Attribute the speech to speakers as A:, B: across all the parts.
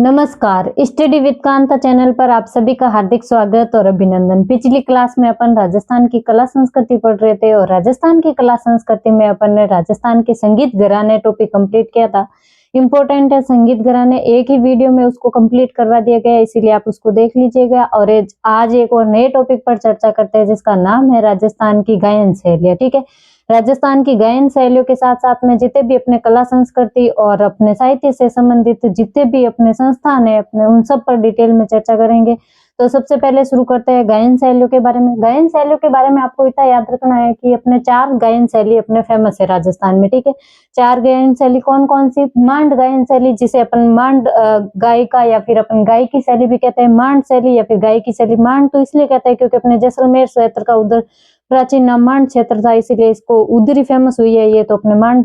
A: नमस्कार, study with Kanta channel पर आप सभी का हार्दिक स्वागत और अभिनंदन। पिछली क्लास में अपन राजस्थान की कला संस्कृति पढ़ रहे थे और राजस्थान की कला संस्कृति में अपन ने राजस्थान के संगीत घराने टॉपिक कंप्लीट किया था। इम्पोर्टेंट है संगीत घराने, एक ही वीडियो में उसको कंप्लीट करवा दिया गया है, इसीलिए आप उसको देख लीजिएगा। और आज एक और नए टॉपिक पर चर्चा करते हैं जिसका नाम है राजस्थान की गायन शैलियाँ। ठीक है, राजस्थान की गायन शैलियों के साथ साथ में जितने भी अपने कला संस्कृति और अपने साहित्य से संबंधित जितने भी अपने संस्थान है अपने उन सब पर डिटेल में चर्चा करेंगे। तो सबसे पहले शुरू करते हैं गायन शैलियों के बारे में। गायन शैलियों के बारे में आपको इतना याद रखना है कि अपने 4 गायन शैली अपने फेमस है राजस्थान में। ठीक है, 4 गायन शैली कौन कौन सी? मांड गायन शैली, जिसे अपन मांड गायिका या फिर अपन गायकी शैली भी कहते हैं। मांड शैली या फिर गायकी शैली। मांड तो इसलिए कहते हैं क्योंकि अपने जैसलमेर क्षेत्र का उधर प्राचीन नाम मांड क्षेत्र था, इसीलिए इसको उधर ही फेमस हुई है। ये तो अपने मांड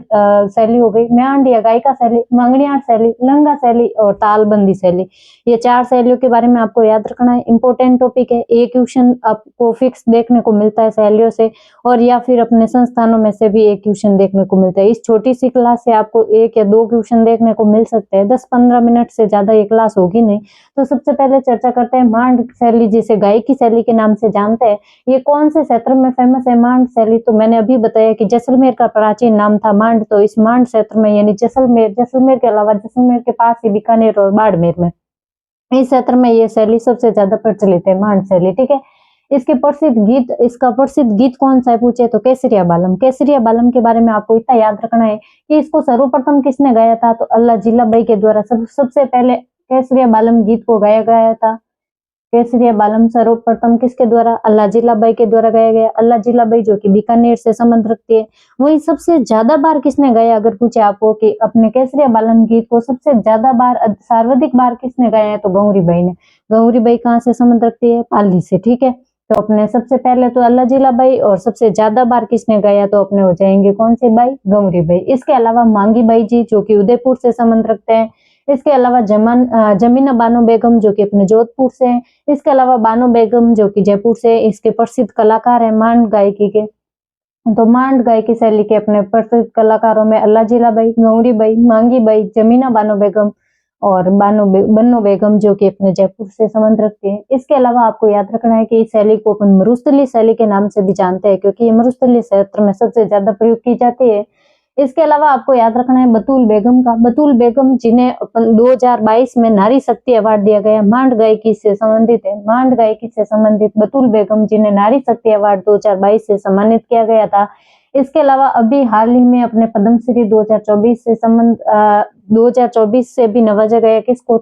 A: शैली हो गई। मांड या गायिका शैली, मांगणियार शैली, लंगा शैली और तालबंदी शैली, ये 4 शैलियों के बारे में आपको याद रखना है। इंपॉर्टेंट टॉपिक है, एक क्वेश्चन आपको फिक्स देखने को मिलता है शैलियों से, और या फिर अपने संस्थानों में से भी एक क्वेश्चन देखने को मिलता है। इस छोटी सी क्लास से आपको 1 या 2 क्वेश्चन देखने को मिल सकते हैं। 10-15 मिनट से ज्यादा ये क्लास होगी नहीं। तो सबसे पहले चर्चा करते हैं मांड शैली, जिसे गायकी शैली के नाम से जानते हैं। ये कौन से क्षेत्र में फेमस है मांड शैली? तो मैंने अभी बताया कि जैसलमेर का प्राचीन नाम था मांड, तो इस मांड क्षेत्र में यानी जैसलमेर के अलावा जैसलमेर के पास ही बीकानेर और बाड़मेर में, इस क्षेत्र में ये शैली सबसे ज्यादा प्रचलित है, मांड शैली। ठीक है, इसका प्रसिद्ध गीत कौन सा है पूछे तो केसरिया बालम। केसरिया बालम के बारे में आपको इतना याद रखना है कि इसको सर्वप्रथम किसने गाया था? तो अल्लाह जिल्लाबाई के द्वारा सबसे पहले केसरिया बालम गीत को गाया गया था। केसरिया बालम सर्वप्रथम किसके द्वारा? अल्लाह जिल्लाबाई के द्वारा गाया गया। अल्लाह जिल्लाबाई जो कि बीकानेर से संबंध रखती है। वही सबसे ज्यादा बार किसने गाया अगर पूछे आपको कि अपने केसरिया बालम गीत को सबसे ज्यादा बार सर्वाधिक बार किसने गाया है? तो गौरीबाई ने। गौरीबाई कहाँ से संबंध रखती है? पाली से। ठीक है, तो अपने सबसे पहले तो अल्लाह जिल्लाबाई, और सबसे ज्यादा बार किसने गाया? तो अपने हो जाएंगे कौन सी बाई? गौरीबाई। इसके अलावा मांगी बाई जी जो कि उदयपुर से संबंध रखते हैं। इसके अलावा जमीना बानो बेगम जो कि अपने जोधपुर से हैं। इसके अलावा बानो बेगम जो कि जयपुर से, इसके प्रसिद्ध कलाकार हैं मांड गायकी के। तो मांड गायकी शैली के अपने प्रसिद्ध कलाकारों में अल्लाह जिल्लाबाई, गौरीबाई, मांगी बाई, जमीना बानो बेगम और बन्नो बेगम जो कि अपने जयपुर से संबंध रखती है। इसके अलावा आपको याद रखना है कि इस शैली को अपन मरुस्थली शैली के नाम से भी जानते हैं क्योंकि ये मरुस्थली क्षेत्र में सबसे ज्यादा प्रयोग की जाती है। इसके अलावा आपको याद रखना है बतूल बेगम का। बतूल बेगम जिन्हें 2022 में नारी शक्ति अवार्ड दिया गया, मांड गायकी से संबंधित है। मांड गायकी से संबंधित बतूल बेगम जिन्हें नारी शक्ति अवार्ड 2022 से सम्मानित किया गया था। इसके अलावा अभी हाल ही में अपने पद्मश्री 2024 से भी नवाजा गया किसको?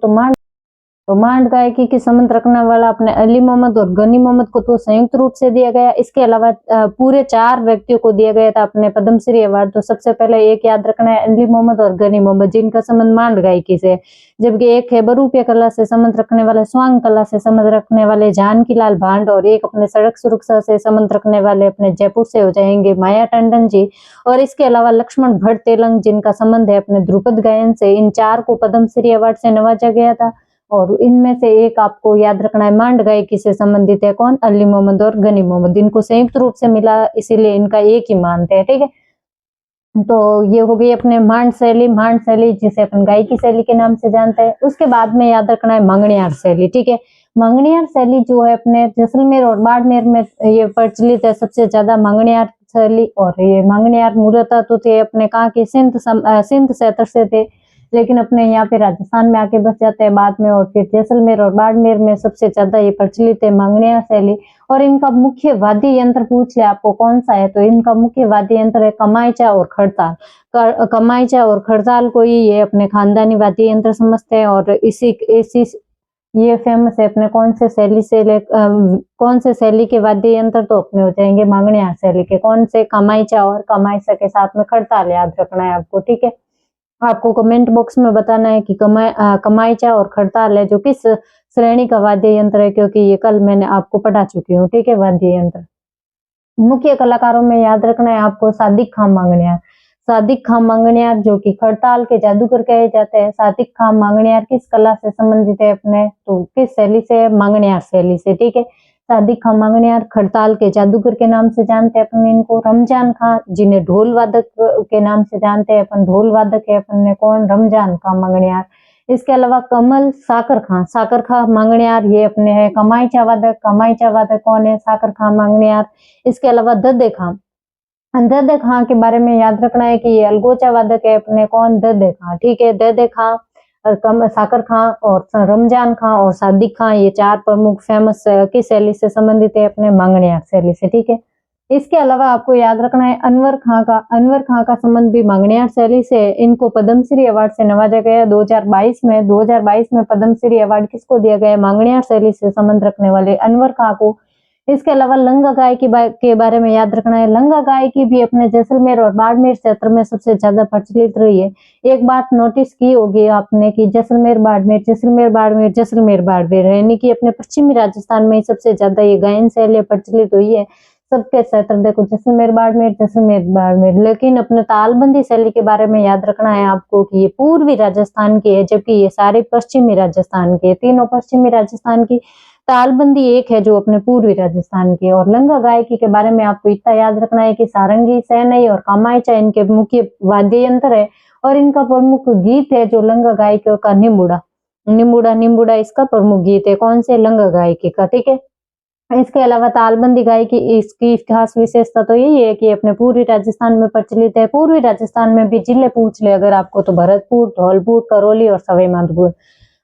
A: तो मांड गायकी के संबंध रखने वाला अपने अली मोहम्मद और गनी मोहम्मद को तो संयुक्त रूप से दिया गया। इसके अलावा पूरे 4 व्यक्तियों को दिया गया था अपने पद्मश्री अवार्ड। तो सबसे पहले एक याद रखना है अली मोहम्मद और गनी मोहम्मद, जिनका संबंध मांड गायकी से, जबकि एक है बरूपिया कला से संबंध रखने वाले, स्वांग कला से संबंध रखने वाले जानकी लाल भांड, और एक अपने सड़क सुरक्षा से संबंध रखने वाले अपने जयपुर से हो जाएंगे माया टंडन जी। और इसके अलावा लक्ष्मण भट्ट तेलंग जिनका संबंध है अपने ध्रुपद गायन से। इन 4 को पद्मश्री अवार्ड से नवाजा गया था। और इनमें से एक आपको याद रखना है मांड गायकी से संबंधित है कौन? अली मोहम्मद और गनी मोहम्मद। इनको संयुक्त रूप से मिला इसीलिए इनका एक ही मानते हैं। ठीक है, तो ये हो गई अपने मांड शैली जिसे अपन गायकी शैली के नाम से जानते हैं। उसके बाद में याद रखना है मांगणियार शैली। ठीक है, मांगणियार शैली जो है अपने जैसलमेर और बाड़मेर में ये प्रचलित है सबसे ज्यादा मांगणियार शैली। और ये मांगणियार मूलतः तो थे अपने कहाँ के? सिंध क्षेत्र से थे, लेकिन अपने यहाँ पे राजस्थान में आके बस जाते हैं बाद में, और फिर जैसलमेर और बाड़मेर में सबसे ज्यादा ये प्रचलित है मांगणियार शैली। और इनका मुख्य वाद्य यंत्र पूछ ले आपको कौन सा है? तो इनका मुख्य वाद्य यंत्र है कमाइचा और खड़ताल। कमाइचा और खड़ताल को ही ये अपने खानदानी वाद्य यंत्र समझते हैं। और इसी ये फेमस है अपने कौन से शैली के वाद्य यंत्र? तो अपने हो जाएंगे मांगणियार शैली के। कौन से? कमाइचा और कमाइचा के साथ में खड़ताल याद रखना है आपको। ठीक है, आपको कमेंट बॉक्स में बताना है कि कमाइचा और खड़ताल है जो किस श्रेणी का वाद्य यंत्र है, क्योंकि ये कल मैंने आपको पढ़ा चुकी हूँ। ठीक है, वाद्य यंत्र। मुख्य कलाकारों में याद रखना है आपको सादिक खां मांगणियार। सादिक खां मांगणियार जो कि खड़ताल के जादूगर कहे जाते हैं। सादिक खां मांगणियार किस कला से संबंधित है अपने? तो किस शैली से? मांगणियार शैली से। ठीक है, सादिक खां मांगणियार खड़ताल के जादूगर के नाम से जानते हैं अपन इनको। रमजान खां जिन्हें ढोल वादक के नाम से जानते हैं अपन, ढोल वादक है अपन ने कौन? रमजान खां मांगणियार। इसके अलावा कमल साकर खां, साकर खां मांगणियार ये अपने हैं। कमाईचा वादक, कमाईचा वादक कौन है? साकर खां मांगणियार। इसके अलावा दद्दे खां, दद्दे खां के बारे में याद रखना है कि ये अलगोचा वादक है अपने, कौन? दद्दे खां, ठीक है। दद्दे खां, साकर खां और रमजान खां और सादिक खां, ये चार प्रमुख फेमस किस शैली से संबंधित है? अपने मांगणियार शैली से, ठीक है। इसके अलावा आपको याद रखना है अनवर खां का संबंध भी मांगणियार शैली से है। इनको पद्मश्री अवार्ड से नवाजा गया 2022 में। 2022 में पद्मश्री अवार्ड किसको दिया गया? मांगणियार शैली से संबंध रखने वाले अनवर खां को। इसके अलावा लंगा गायकी के बारे में याद रखना है। लंगा गायकी भी अपने जैसलमेर और बाड़मेर क्षेत्र में सबसे ज्यादा प्रचलित रही है। एक बात नोटिस की होगी आपने कि जैसलमेर बाड़मेर, जैसलमेर बाड़मेर, जैसलमेर बाड़मेर, यानी कि अपने पश्चिमी राजस्थान में सबसे ज्यादा ये गायन शैली प्रचलित हुई है। सबके क्षेत्र देखो, जैसलमेर बाड़मेर, जैसलमेर बाड़मेर। लेकिन अपने तालबंदी शैली के बारे में याद रखना है आपको कि ये पूर्वी राजस्थान की है, जबकि ये सारे पश्चिमी राजस्थान के, तीनों पश्चिमी राजस्थान की। तालबंदी एक है जो अपने पूर्वी राजस्थान की। और लंगा गायकी के बारे में आपको इतना याद रखना है कि सारंगी, शहनाई और कमाईचा इनके मुख्य वाद्य यंत्र है। और इनका प्रमुख गीत है जो लंगा गायकी का निम्बुड़ा, निम्बुड़ा निम्बुड़ा इसका प्रमुख गीत है। कौन से? लंगा गायकी का, ठीक है। इसके अलावा तालबंदी गायकी इसकी खास विशेषता तो यही है कि अपने पूर्वी राजस्थान में प्रचलित है। पूर्वी राजस्थान में भी जिले पूछ ले अगर आपको तो भरतपुर, धौलपुर, करौली और सवाई माधोपुर।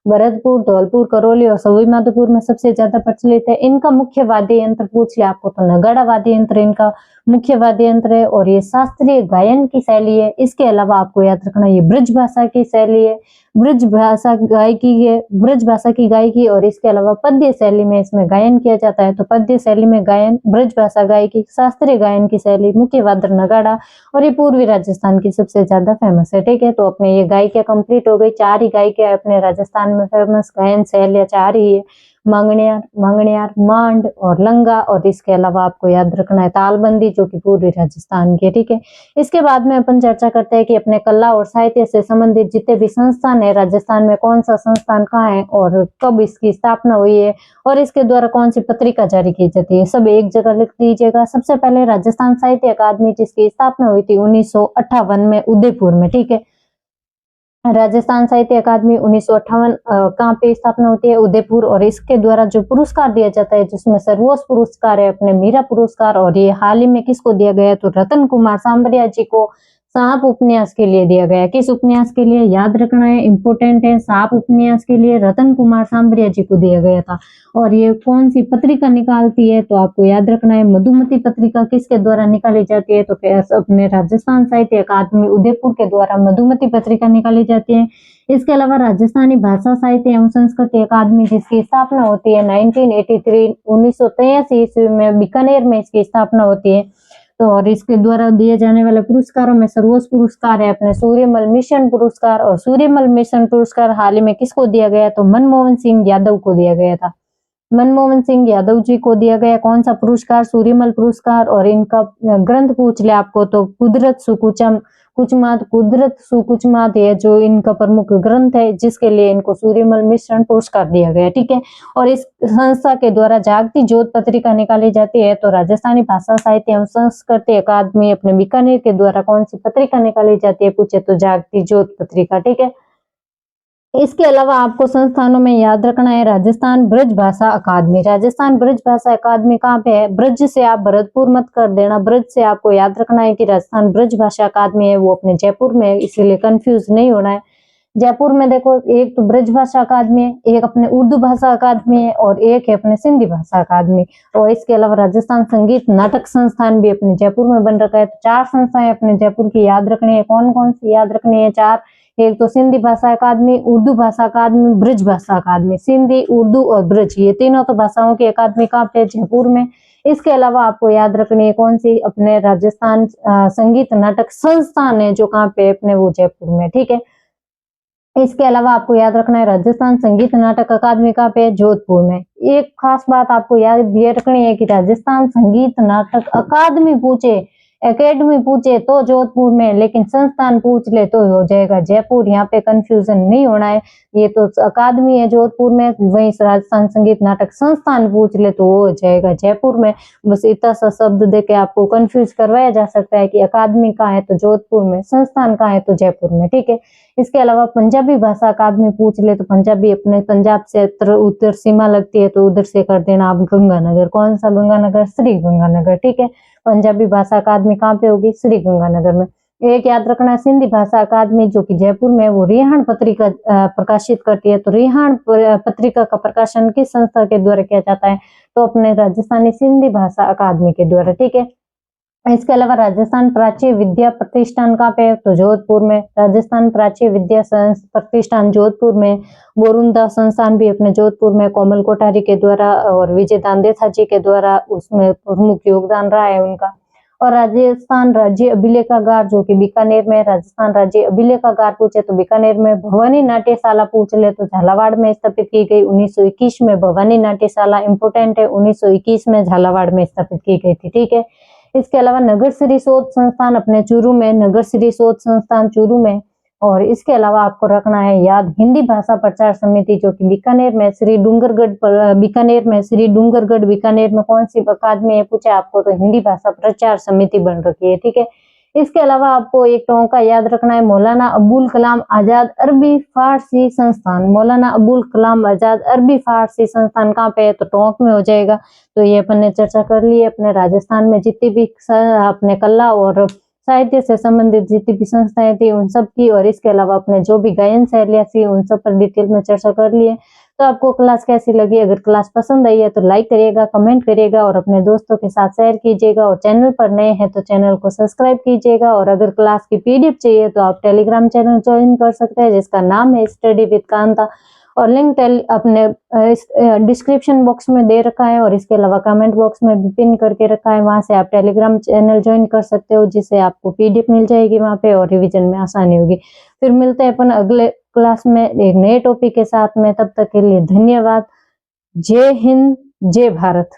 A: भरतपुर, धौलपुर, करौली और सवाई माधोपुर में सबसे ज्यादा प्रचलित है। इनका मुख्य वाद्य यंत्र पूछ ले आपको तो नगाड़ा वाद्य यंत्र इनका मुख्य वाद्य यंत्र है और ये शास्त्रीय गायन की शैली है। इसके अलावा आपको याद रखना ये ब्रज भाषा की शैली है, ब्रज भाषा गायकी है, ब्रज भाषा की गायकी। और इसके अलावा पद्य शैली में इसमें गायन किया जाता है। तो पद्य शैली में गायन, ब्रज भाषा गायकी, शास्त्रीय गायन की शैली, मुख्य वाद्य नगाड़ा और ये पूर्वी राजस्थान की सबसे ज्यादा फेमस है, ठीक है। तो अपने ये गायिका कंप्लीट हो गई। चार ही गायिका अपने राजस्थान में फेमस गायन शैली चार ही है, मांगणियार, मांगणियार, मांड और लंगा। और इसके अलावा आपको याद रखना है तालबंदी जो कि पूर्वी राजस्थान की है, ठीक है। इसके बाद में अपन चर्चा करते हैं कि अपने कला और साहित्य से संबंधित जितने भी संस्थान है राजस्थान में, कौन सा संस्थान कहाँ है और कब इसकी स्थापना हुई है और इसके द्वारा कौन सी पत्रिका जारी की जाती है, सब एक जगह लिख दीजिएगा। सबसे पहले राजस्थान साहित्य अकादमी जिसकी स्थापना हुई थी 1958 में उदयपुर में, ठीक है। राजस्थान साहित्य अकादमी 1958 कहाँ पे स्थापना होती है? उदयपुर। और इसके द्वारा जो पुरस्कार दिया जाता है जिसमें सर्वोच्च पुरस्कार है अपने मीरा पुरस्कार। और ये हाल ही में किसको दिया गया? तो रतन कुमार सांबरिया जी को सांप उपन्यास के लिए दिया गया। किस उपन्यास के लिए? याद रखना है, इंपोर्टेंट है। सांप उपन्यास के लिए रतन कुमार सांबरिया जी को दिया गया था। और ये कौन सी पत्रिका निकालती है? तो आपको याद रखना है मधुमती पत्रिका किसके द्वारा निकाली जाती है? तो अपने राजस्थान साहित्य अकादमी उदयपुर के द्वारा मधुमती पत्रिका निकाली जाती है। इसके अलावा राजस्थानी भाषा साहित्य एवं संस्कृति अकादमी जिसकी स्थापना होती है 1983 ईस्वी में बीकानेर में इसकी स्थापना होती है। तो और इसके द्वारा दिए जाने वाले पुरस्कारों में सर्वोच्च पुरस्कार है अपने सूर्यमल मिशन पुरस्कार। और सूर्यमल मिशन पुरस्कार हाल ही में किसको दिया गया? तो मनमोहन सिंह यादव को दिया गया था। मनमोहन सिंह यादव जी को दिया गया कौन सा पुरस्कार? सूर्यमल पुरस्कार। और इनका ग्रंथ पूछ ले आपको तो कुदरत सुकुचमात है जो इनका प्रमुख ग्रंथ है जिसके लिए इनको सूर्यमल मिशन पुरस्कार दिया गया, ठीक है। और इस संस्था के द्वारा जागती ज्योत पत्रिका निकाली जाती है। तो राजस्थानी भाषा साहित्य एवं संस्कृति अकादमी अपने बीकानेर के द्वारा कौन सी पत्रिका निकाली जाती है पूछे तो जागती ज्योत पत्रिका, ठीक है। इसके अलावा आपको संस्थानों में याद रखना है राजस्थान ब्रज भाषा अकादमी। राजस्थान ब्रज भाषा अकादमी कहाँ पे है? ब्रज से आप भरतपुर मत कर देना, ब्रज से आपको याद रखना है कि राजस्थान ब्रज भाषा अकादमी है वो अपने जयपुर में है, इसीलिए कंफ्यूज नहीं होना है। जयपुर में देखो एक तो ब्रज भाषा अकादमी है, एक अपने उर्दू भाषा अकादमी है और एक है अपने सिंधी भाषा अकादमी। और इसके अलावा राजस्थान संगीत नाटक संस्थान भी अपने जयपुर में बन रखा है। तो चार संस्थाएं अपने जयपुर की याद रखनी है। कौन कौन सी याद रखनी है? चार। एक तो सिंधी भाषा अकादमी, उर्दू भाषा अकादमी, ब्रज भाषा अकादमी। सिंधी, उर्दू और ब्रज ये तीनों तो भाषाओं की अकादमी कहाँ पे? जयपुर में। इसके अलावा आपको याद रखनी है कौन सी? अपने राजस्थान संगीत नाटक संस्थान है जो कहाँ पे? अपने वो जयपुर में, ठीक है। इसके अलावा आपको याद रखना है राजस्थान संगीत नाटक अकादमी कहाँ पे? जोधपुर में। एक खास बात आपको याद ये रखनी है कि राजस्थान संगीत नाटक अकादमी पूछे एकेडमी पूछे तो जोधपुर में, लेकिन संस्थान पूछ ले तो हो जाएगा जयपुर। यहाँ पे कंफ्यूजन नहीं होना है। ये तो अकादमी है जोधपुर में, वहीं राजस्थान संगीत नाटक संस्थान पूछ ले तो वो हो जाएगा जयपुर में। बस इतना सा शब्द देके आपको कंफ्यूज करवाया जा सकता है कि अकादमी कहाँ है तो जोधपुर में, संस्थान कहाँ है तो जयपुर में, ठीक है। इसके अलावा पंजाबी भाषा अकादमी पूछ ले तो पंजाबी अपने पंजाब से उत्तर सीमा लगती है तो उधर से कर देना आप गंगानगर। कौन सा गंगानगर? श्री गंगानगर, ठीक है। पंजाबी भाषा अकादमी कहाँ पे होगी? श्री गंगानगर में। एक याद रखना, सिंधी भाषा अकादमी जो कि जयपुर में, वो रिहाण पत्रिका प्रकाशित करती है। तो रिहाण पत्रिका का प्रकाशन किस संस्था के द्वारा किया जाता है? तो अपने राजस्थानी सिंधी भाषा अकादमी के द्वारा, ठीक है। इसके अलावा राजस्थान प्राच्य विद्या प्रतिष्ठान कहाँ पे है? तो जोधपुर में। राजस्थान प्राच्य विद्या प्रतिष्ठान जोधपुर में। बोरुंदा संस्थान भी अपने जोधपुर में, कोमल कोठारी के द्वारा और विजय दानदेथा जी के द्वारा उसमें प्रमुख योगदान रहा है उनका। और राजस्थान राज्य अभिलेखागार जो कि बीकानेर में, राजस्थान राज्य अभिलेखागार पूछे तो बीकानेर में। भवानी नाट्यशाला पूछ ले तो झालावाड़ में स्थापित की गई 1921 में। भवानी नाट्यशाला इंपोर्टेंट है, 1921 में झालावाड़ में स्थापित की गई थी, ठीक है। इसके अलावा नगर श्री शोध संस्थान अपने चूरू में, नगर श्री शोध संस्थान चूरू में। और इसके अलावा आपको रखना है याद हिंदी भाषा प्रचार समिति जो कि बीकानेर में, श्री डूंगरगढ़ बीकानेर में, श्री डूंगरगढ़ बीकानेर में कौन सी अकादमी है पूछा आपको? तो हिंदी भाषा प्रचार समिति बन रखी है, ठीक है। इसके अलावा आपको एक टोंका याद रखना है, मौलाना अबुल कलाम आजाद अरबी फारसी संस्थान। मौलाना अबुल कलाम आजाद अरबी फारसी संस्थान कहाँ पे है? तो टोंक में हो जाएगा। तो ये अपन ने चर्चा कर ली है अपने राजस्थान में जितनी भी अपने कला और साहित्य से संबंधित जितनी भी संस्थाएं थी उन सब की, और इसके अलावा अपने जो भी गायन शैलियां थी उन सब पर डिटेल में चर्चा कर ली है। तो आपको क्लास कैसी लगी? अगर क्लास पसंद आई है तो लाइक करिएगा, कमेंट करिएगा और अपने दोस्तों के साथ शेयर कीजिएगा। और चैनल पर नए हैं तो चैनल को सब्सक्राइब कीजिएगा। और अगर क्लास की पीडीएफ चाहिए तो आप टेलीग्राम चैनल ज्वाइन कर सकते हैं जिसका नाम है स्टडी विद कांता, और लिंक अपने डिस्क्रिप्शन बॉक्स में दे रखा है और इसके अलावा कमेंट बॉक्स में भी पिन करके रखा है। वहां से आप टेलीग्राम चैनल ज्वाइन कर सकते हो जिससे आपको पीडीएफ मिल जाएगी वहां पे और रिवीजन में आसानी होगी। फिर मिलते हैं अपन अगले क्लास में एक नए टॉपिक के साथ में। तब तक के लिए धन्यवाद। जय हिंद, जय भारत।